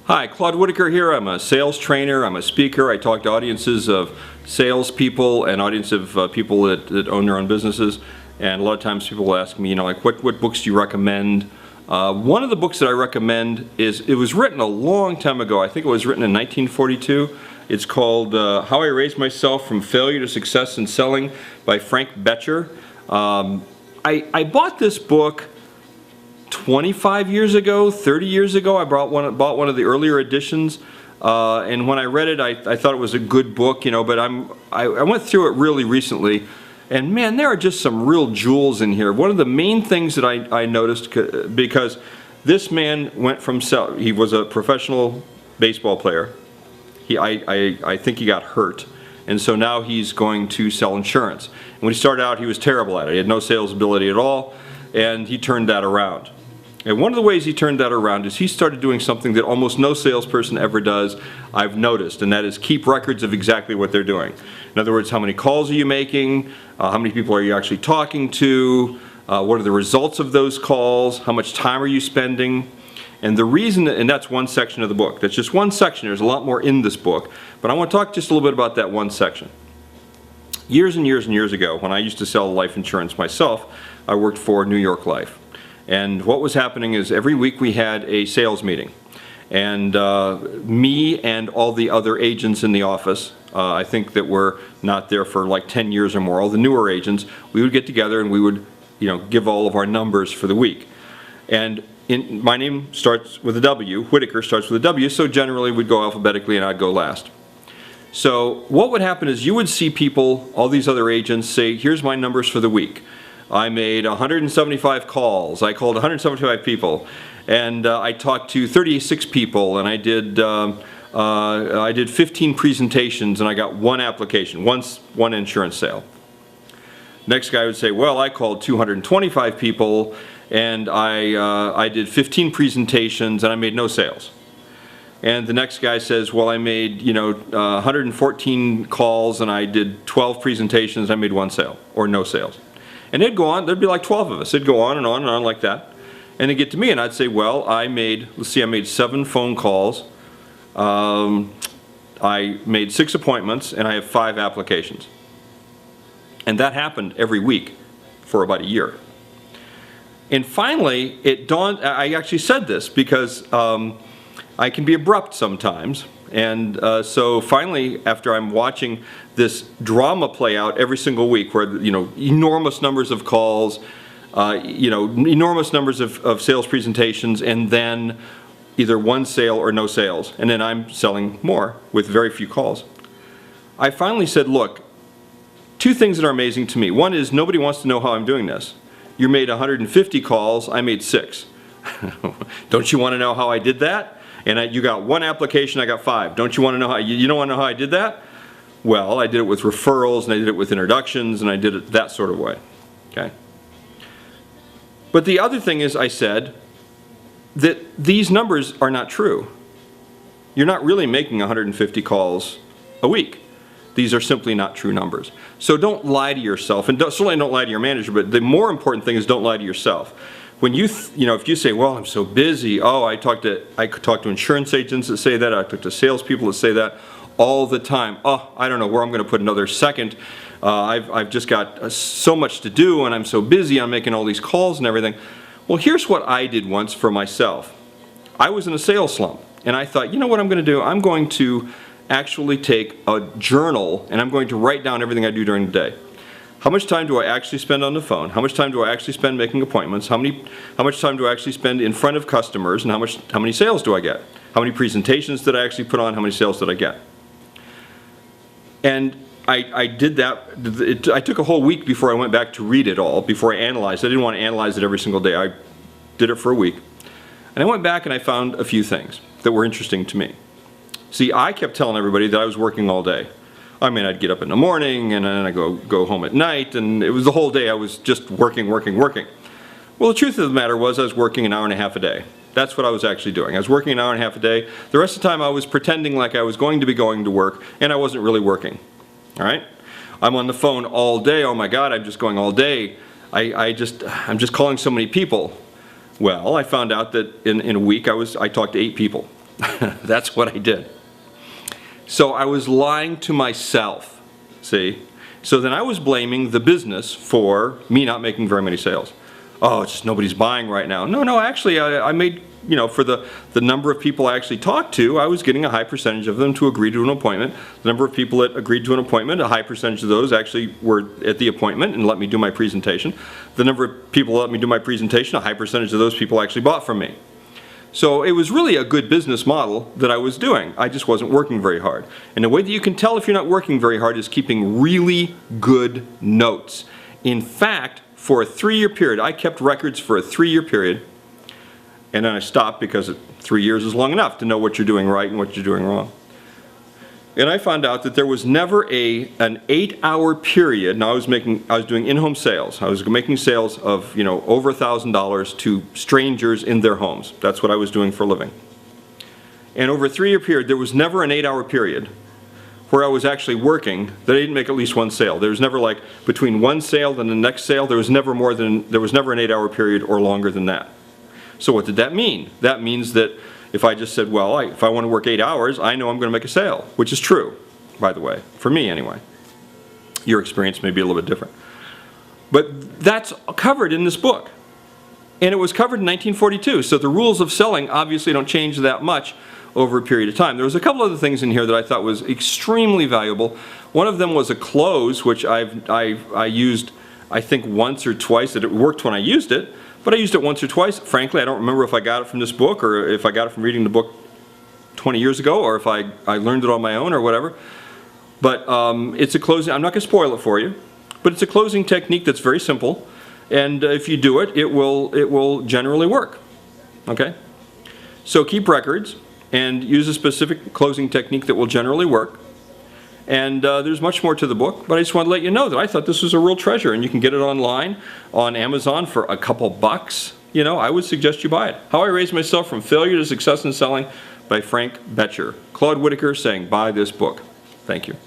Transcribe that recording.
Hi, Claude Whitacre here. I'm a sales trainer, I'm a speaker. I talk to audiences of salespeople and audiences of people that own their own businesses. And a lot of times people ask me, like what books do you recommend? One of the books that I recommend it was written a long time ago. I think it was written in 1942. It's called How I Raised Myself from Failure to Success in Selling by Frank Bettger. I bought this book 25 years ago, 30 years ago. I bought one of the earlier editions, and when I read it, I thought it was a good book, but I went through it really recently, and man, there are just some real jewels in here. One of the main things that I noticed, because this man went from he was a professional baseball player. I think he got hurt, and so now he's going to sell insurance. And when he started out, he was terrible at it. He had no sales ability at all, and he turned that around. And one of the ways he turned that around is he started doing something that almost no salesperson ever does, I've noticed, and that is keep records of exactly what they're doing. In other words, how many calls are you making? How many people are you actually talking to? What are the results of those calls? How much time are you spending? And the reason, and that's one section of the book. That's just one section. There's a lot more in this book, but I want to talk just a little bit about that one section. Years and years and years ago, when I used to sell life insurance myself, I worked for New York Life. And what was happening is every week we had a sales meeting. And me and all the other agents in the office, I think that were not there for like 10 years or more, all the newer agents, we would get together and we would give all of our numbers for the week. And my name starts with a W, Whitacre starts with a W, so generally we'd go alphabetically and I'd go last. So what would happen is you would see people, all these other agents, say, here's my numbers for the week. I made 175 calls, I called 175 people, and I talked to 36 people, and I did 15 presentations, and I got one application, one insurance sale. Next guy would say, well, I called 225 people, and I did 15 presentations, and I made no sales. And the next guy says, well, I made 114 calls, and I did 12 presentations, and I made one sale, or no sales. And it'd go on, there'd be like 12 of us. It'd go on and on and on like that. And it'd get to me and I'd say, well, I made 7 phone calls, I made 6 appointments, and I have 5 applications. And that happened every week for about a year. And finally, it dawned, I actually said this because I can be abrupt sometimes. And so finally, after I'm watching this drama play out every single week where, enormous numbers of calls, enormous numbers of sales presentations, and then either one sale or no sales, and then I'm selling more with very few calls. I finally said, look, 2 things that are amazing to me. One is nobody wants to know how I'm doing this. You made 150 calls, I made 6. Don't you want to know how I did that? And you got 1 application, I got 5. Don't you want to know how, you don't want to know how I did that? Well, I did it with referrals, and I did it with introductions, and I did it that sort of way, okay? But the other thing is I said that these numbers are not true. You're not really making 150 calls a week. These are simply not true numbers. So don't lie to yourself, and certainly don't lie to your manager, but the more important thing is don't lie to yourself. When if you say, well, I'm so busy, oh, I could talk to insurance agents that say that, I talk to salespeople that say that all the time. Oh, I don't know where I'm going to put another second. I've just got so much to do, and I'm so busy, I'm making all these calls and everything. Well, here's what I did once for myself. I was in a sales slump, and I thought, you know what I'm going to do? I'm going to actually take a journal, and I'm going to write down everything I do during the day. How much time do I actually spend on the phone? How much time do I actually spend making appointments? How much time do I actually spend in front of customers? And how many sales do I get? How many presentations did I actually put on? How many sales did I get? And I did that. I took a whole week before I went back to read it all, before I analyzed it. I didn't want to analyze it every single day. I did it for a week. And I went back and I found a few things that were interesting to me. See, I kept telling everybody that I was working all day. I mean, I'd get up in the morning, and then I'd go home at night, and it was the whole day I was just working. Well, the truth of the matter was I was working an hour and a half a day. That's what I was actually doing. I was working an hour and a half a day. The rest of the time I was pretending like I was going to be going to work, and I wasn't really working. All right? I'm on the phone all day. Oh my God, I'm just going all day. I'm just calling so many people. Well, I found out that in a week I talked to 8 people. That's what I did. So I was lying to myself, see? So then I was blaming the business for me not making very many sales. Oh, it's just nobody's buying right now. No, actually I made, you know, for the number of people I actually talked to, I was getting a high percentage of them to agree to an appointment. The number of people that agreed to an appointment, a high percentage of those actually were at the appointment and let me do my presentation. The number of people that let me do my presentation, a high percentage of those people actually bought from me. So it was really a good business model that I was doing. I just wasn't working very hard. And the way that you can tell if you're not working very hard is keeping really good notes. In fact, for a 3-year period, I kept records for a 3-year period, and then I stopped because 3 years is long enough to know what you're doing right and what you're doing wrong. And I found out that there was never an 8-hour period. Now I was doing in-home sales. I was making sales of, you know, over $1,000 to strangers in their homes. That's what I was doing for a living. And over a 3-year period, there was never an 8-hour period where I was actually working that I didn't make at least one sale. There was never, like, between one sale and the next sale, there was never an 8-hour period or longer than that. So what did that mean? That means that if I just said, well, if I want to work 8 hours, I know I'm going to make a sale, which is true, by the way, for me anyway. Your experience may be a little bit different. But that's covered in this book. And it was covered in 1942, so the rules of selling obviously don't change that much over a period of time. There was a couple other things in here that I thought was extremely valuable. One of them was a close, which I used, I think, once or twice. It worked when I used it. But I used it once or twice. Frankly, I don't remember if I got it from this book or if I got it from reading the book 20 years ago or if I learned it on my own or whatever. But it's a closing, I'm not going to spoil it for you, but it's a closing technique that's very simple. And if you do it, it will generally work. Okay? So keep records and use a specific closing technique that will generally work. And there's much more to the book, but I just want to let you know that I thought this was a real treasure, and you can get it online on Amazon for a couple bucks. You know, I would suggest you buy it. How I Raised Myself from Failure to Success in Selling by Frank Bettger. Claude Whitacre saying, buy this book. Thank you.